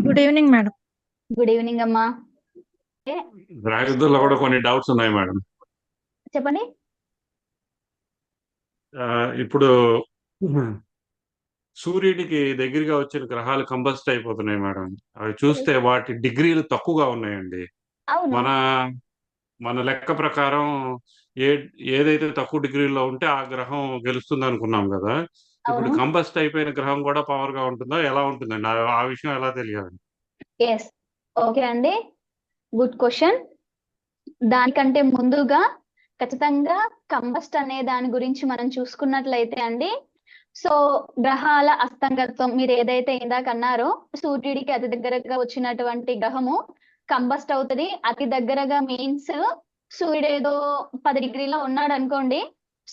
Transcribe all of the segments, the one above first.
Good evening madam. Good evening అమ్మా. గ్రహయుద్ధంలో కూడా కొన్ని డౌట్స్ ఉన్నాయి మేడం. చెప్పండి. ఇప్పుడు సూర్యుడికి దగ్గరగా వచ్చిన గ్రహాలు కంబస్ట్ అయిపోతున్నాయి మేడం. అవి చూస్తే వాటి డిగ్రీలు తక్కువగా ఉన్నాయండి. అవును, మన మన లెక్క ప్రకారం ఏ ఏదైతే తక్కువ డిగ్రీలో ఉంటే ఆ గ్రహం గెలుస్తుంది అనుకున్నాం కదా. ఇప్పుడు అవును. కంబస్ట్ అయిపోయిన గ్రహం కూడా పవర్ గా ఉంటుందా, ఎలా ఉంటుందండి? ఆ విషయం ఎలా తెలియాలి? ఎస్, ఓకే అండి, గుడ్ క్వశ్చన్. దానికంటే ముందుగా ఖచ్చితంగా కంబస్ట్ అనే దాని గురించి మనం చూసుకున్నట్లయితే అండి, సో గ్రహాల అస్తంగత్వం మీరు ఏదైతే ఇందాక అన్నారో, సూర్యుడికి అతి దగ్గరగా వచ్చినటువంటి గ్రహము కంబస్ట్ అవుతుంది. అతి దగ్గరగా మీన్స్ సూర్యుడు ఏదో 10 డిగ్రీలో ఉన్నాడు అనుకోండి,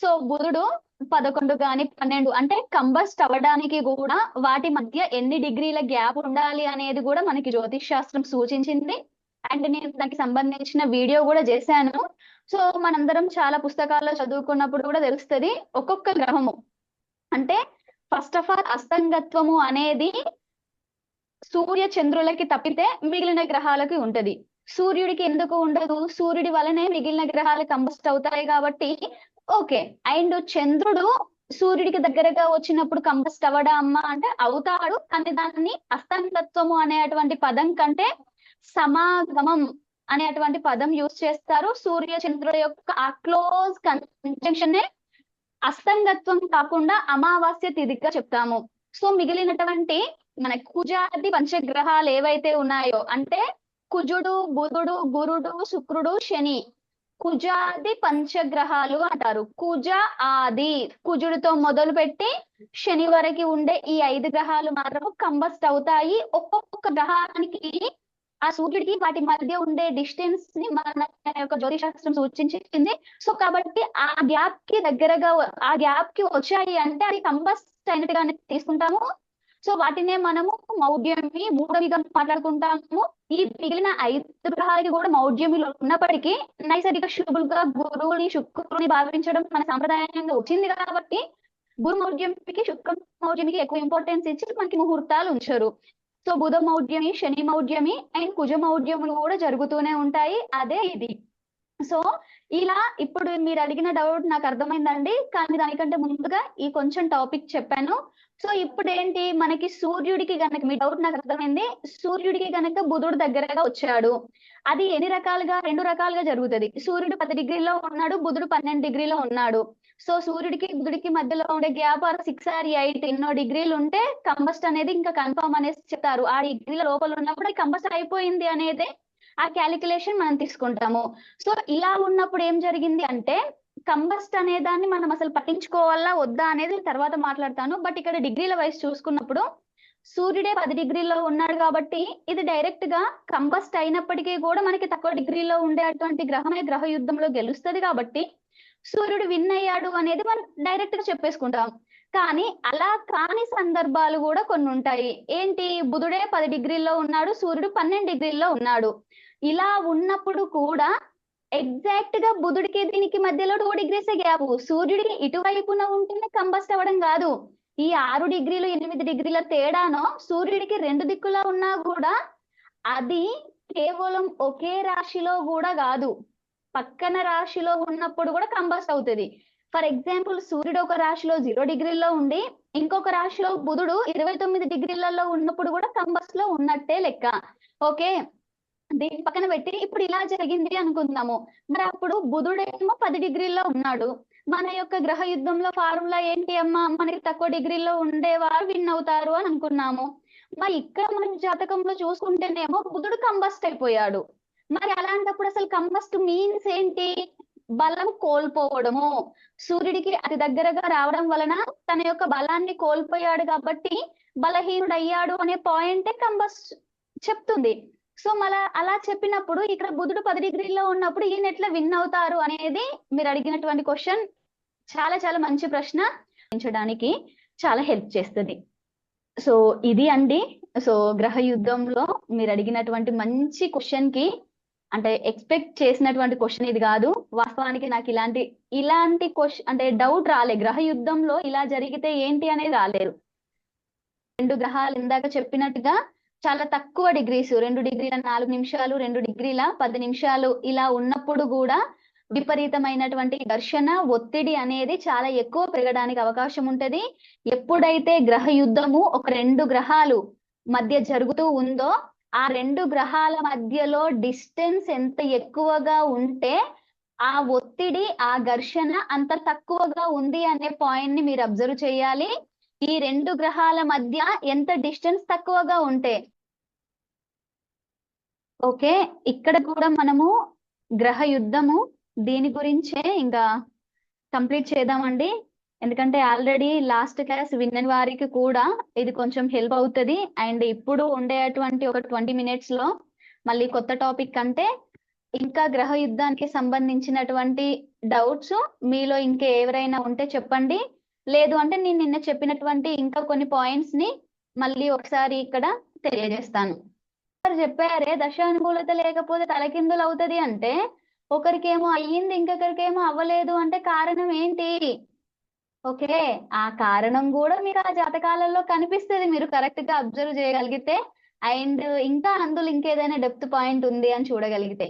సో బుధుడు 11 కానీ 12, అంటే కంబస్ట్ అవ్వడానికి కూడా వాటి మధ్య ఎన్ని డిగ్రీల గ్యాప్ ఉండాలి అనేది కూడా మనకి జ్యోతిష్ శాస్త్రం సూచించింది. అండ్ నేను దానికి సంబంధించిన వీడియో కూడా చేశాను. సో మనందరం చాలా పుస్తకాల్లో చదువుకున్నప్పుడు కూడా తెలుస్తుంది ఒక్కొక్క గ్రహము. అంటే ఫస్ట్ ఆఫ్ ఆల్ అస్తంగత్వము అనేది సూర్య చంద్రులకి తప్పితే మిగిలిన గ్రహాలకి ఉంటది. సూర్యుడికి ఎందుకు ఉండదు? సూర్యుడి వలనే మిగిలిన గ్రహాలు కంబస్ట్ అవుతాయి కాబట్టి ఓకే. అండ్ చంద్రుడు సూర్యుడికి దగ్గరగా వచ్చినప్పుడు కంబస్ట్ అవడా అమ్మా అంటే అవుతాడు, కానీ దాన్ని అస్తంగత్వము అనేటువంటి పదం కంటే సమాగమం అనేటువంటి పదం యూజ్ చేస్తారు. సూర్య చంద్రుల యొక్క ఆ క్లోజ్ కంజంక్షన్ అస్తంగత్వం కాకుండా అమావాస్య తిథిగా చెప్తాము. సో మిగిలినటువంటి మన కుజాది పంచగ్రహాలు ఏవైతే ఉన్నాయో, అంటే కుజుడు, బుధుడు, గురుడు, శుక్రుడు, శని, కుజాది పంచగ్రహాలు అంటారు. కుజ ఆది, కుజుడితో మొదలు పెట్టి శని వరకు ఉండే ఈ 5 గ్రహాలు మాత్రం కంబస్ట్ అవుతాయి. ఒక్కొక్క గ్రహానికి ఆ సూర్యుడికి వాటి మధ్య ఉండే డిస్టెన్స్ ని మన యొక్క జ్యోతిశాస్త్రం సూచించింది. సో కాబట్టి ఆ గ్యాప్ కి దగ్గరగా ఆ గ్యాప్ కి వచ్చాయి అంటే అది కంబస్ట్ అయినట్టుగానే తీసుకుంటాము. సో వాటినే మనము మౌఢ్యమి, మూఢవిగా మాట్లాడుకుంటాము. ఈ మిగిలిన 5 గ్రహాలకి కూడా మౌఢ్యమిలో ఉన్నప్పటికీ నైసర్గిక శుభులుగా గురువుని, శుక్రుని భావించడం మన సాంప్రదాయంగా వచ్చింది కాబట్టి గురు మౌఢ్యమికి, శుక్ర మౌఢ్యమికి ఎక్కువ ఇంపార్టెన్స్ ఇచ్చి మనకి ముహూర్తాలు ఉంచారు. సో బుధ మౌఢ్యమి, శని మౌఢ్యమి అండ్ కుజ మౌఢ్యములు కూడా జరుగుతూనే ఉంటాయి. అదే ఇది. సో ఇలా ఇప్పుడు మీరు అడిగిన డౌట్ నాకు అర్థమైందండి, కానీ దానికంటే ముందుగా ఈ కొంచెం టాపిక్ చెప్పాను. సో ఇప్పుడు ఏంటి, మనకి సూర్యుడికి గనక, మీ డౌట్ నాకు అర్థమైంది, సూర్యుడికి గనక బుధుడు దగ్గరగా వచ్చాడు, అది ఎన్ని రకాలుగా, 2 రకాలుగా జరుగుతుంది. సూర్యుడు 10 డిగ్రీలో ఉన్నాడు, బుధుడు 12 డిగ్రీలో ఉన్నాడు. సో సూర్యుడికి బుధుడికి మధ్యలో ఉండే గ్యాప్ 6 or 8 ఎన్నో డిగ్రీలు ఉంటే కంబస్ట్ అనేది ఇంకా కన్ఫర్మ్ అనేసి చెప్తారు. ఆ డిగ్రీల లోపల ఉన్నప్పుడు కంబస్ట్ అయిపోయింది అనేది ఆ క్యాలిక్యులేషన్ మనం తీసుకుంటాము. సో ఇలా ఉన్నప్పుడు ఏం జరిగింది అంటే, కంబస్ట్ అనే దాన్ని మనం అసలు పట్టించుకోవాలా వద్దా అనేది తర్వాత మాట్లాడతాను. బట్ ఇక్కడ డిగ్రీల వైస్ చూసుకున్నప్పుడు సూర్యుడే 10 డిగ్రీలో ఉన్నాడు కాబట్టి ఇది డైరెక్ట్ గా కంబస్ట్ అయినప్పటికీ కూడా మనకి తక్కువ డిగ్రీలో ఉండేటువంటి గ్రహమే గ్రహ యుద్ధంలో గెలుస్తుంది కాబట్టి సూర్యుడు విన్ అయ్యాడు అనేది మనం డైరెక్ట్ గా చెప్పేసుకుంటాం. కానీ అలా కాని సందర్భాలు కూడా కొన్ని ఉంటాయి. ఏంటి, బుధుడే 10 డిగ్రీల్లో ఉన్నాడు, సూర్యుడు 12 డిగ్రీల్లో ఉన్నాడు. ఇలా ఉన్నప్పుడు కూడా ఎగ్జాక్ట్ గా బుధుడికి దీనికి మధ్యలో 2 degrees గ్యాప్, సూర్యుడికి ఇటువైపున ఉంటేనే కంబస్ట్ అవ్వడం కాదు. ఈ 6 డిగ్రీలు 8 డిగ్రీల తేడానో సూర్యుడికి 2 దిక్కులా ఉన్నా కూడా అది కేవలం ఒకే రాశిలో కూడా కాదు, పక్కన రాశిలో ఉన్నప్పుడు కూడా కంబస్ట్ అవుతుంది. ఫర్ ఎగ్జాంపుల్ సూర్యుడు ఒక రాశిలో 0 డిగ్రీల్లో ఉండి ఇంకొక రాశిలో బుధుడు 29 డిగ్రీలలో ఉన్నప్పుడు కూడా కంబస్ట్ లో ఉన్నట్టే లెక్క. ఓకే, దీని పక్కన పెట్టి ఇప్పుడు ఇలా జరిగింది అనుకుందాము. మరి అప్పుడు బుధుడేమో 10 డిగ్రీల్లో ఉన్నాడు. మన యొక్క గ్రహ యుద్ధంలో ఫార్ములా ఏంటి అమ్మా, మనకి తక్కువ డిగ్రీలో ఉండేవారు విన్ అవుతారు అని అనుకున్నాము. మరి ఇక్కడ మన జాతకంలో చూసుకుంటేనేమో బుధుడు కంబస్ట్ అయిపోయాడు. మరి అలాంటప్పుడు అసలు కంబస్ట్ మీన్స్ ఏంటి? బలం కోల్పోవడము. సూర్యుడికి అతి దగ్గరగా రావడం వలన తన యొక్క బలాన్ని కోల్పోయాడు కాబట్టి బలహీనుడు అయ్యాడు అనే పాయింటే కంబస్ట్ చెప్తుంది. సో మళ్ళా అలా చెప్పినప్పుడు ఇక్కడ బుధుడు 10 డిగ్రీల్లో ఉన్నప్పుడు ఈయన ఎట్లా విన్ అవుతారు అనేది మీరు అడిగినటువంటి క్వశ్చన్ చాలా చాలా మంచి ప్రశ్న, పెంచడానికి చాలా హెల్ప్ చేస్తుంది. సో ఇది అండి. సో గ్రహ యుద్ధంలో మీరు అడిగినటువంటి మంచి క్వశ్చన్ కి, అంటే ఎక్స్పెక్ట్ చేసినటువంటి క్వశ్చన్ ఇది కాదు. వాస్తవానికి నాకు ఇలాంటి క్వశ్చన్ అంటే డౌట్ రాలే, గ్రహ యుద్ధంలో ఇలా జరిగితే ఏంటి అనేది రాలేరు. 2 గ్రహాలు ఇందాక చెప్పినట్టుగా చాలా తక్కువ డిగ్రీస్ 2 డిగ్రీల 4 నిమిషాలు 2 డిగ్రీల 10 నిమిషాలు ఇలా ఉన్నప్పుడు కూడా విపరీతమైనటువంటి ఘర్షణ ఒత్తిడి అనేది చాలా ఎక్కువ పెరగడానికి అవకాశం ఉంటది. ఎప్పుడైతే గ్రహ యుద్ధము ఒక 2 గ్రహాలు మధ్య జరుగుతూ ఉందో ఆ 2 గ్రహాల మధ్యలో డిస్టెన్స్ ఎంత ఎక్కువగా ఉంటే ఆ ఒత్తిడి ఆ ఘర్షణ అంత తక్కువగా ఉంది అనే పాయింట్ ని మీరు అబ్జర్వ్ చేయాలి. ఈ 2 గ్రహాల మధ్య ఎంత డిస్టెన్స్ తక్కువగా ఉంటే ఓకే. ఇక్కడ కూడా మనము గ్రహ యుద్ధము దీని గురించే ఇంకా కంప్లీట్ చేద్దామండి. ఎందుకంటే ఆల్రెడీ లాస్ట్ క్లాస్ విన్నని వారికి కూడా ఇది కొంచెం హెల్ప్ అవుతది. అండ్ ఇప్పుడు ఉండేటువంటి ఒక 20 మినిట్స్ లో మళ్ళీ కొత్త టాపిక్ అంటే ఇంకా గ్రహ యుద్ధానికి సంబంధించినటువంటి డౌట్స్ మీలో ఇంకా ఎవరైనా ఉంటే చెప్పండి. లేదు అంటే నేను నిన్న చెప్పినటువంటి ఇంకా కొన్ని పాయింట్స్ ని మళ్ళీ ఒకసారి ఇక్కడ తెలియజేస్తాను. చెప్పారే దశానుకూలత లేకపోతే తలకిందులు అవుతది అంటే ఒకరికేమో అయ్యింది ఇంకొకరికేమో అవ్వలేదు అంటే కారణం ఏంటి? ఓకే, ఆ కారణం కూడా మీకు ఆ జాతకాలలో కనిపిస్తది మీరు కరెక్ట్ గా అబ్జర్వ్ చేయగలిగితే. అండ్ ఇంకా అందులో ఇంకేదైనా డెప్త్ పాయింట్ ఉంది అని చూడగలిగితే.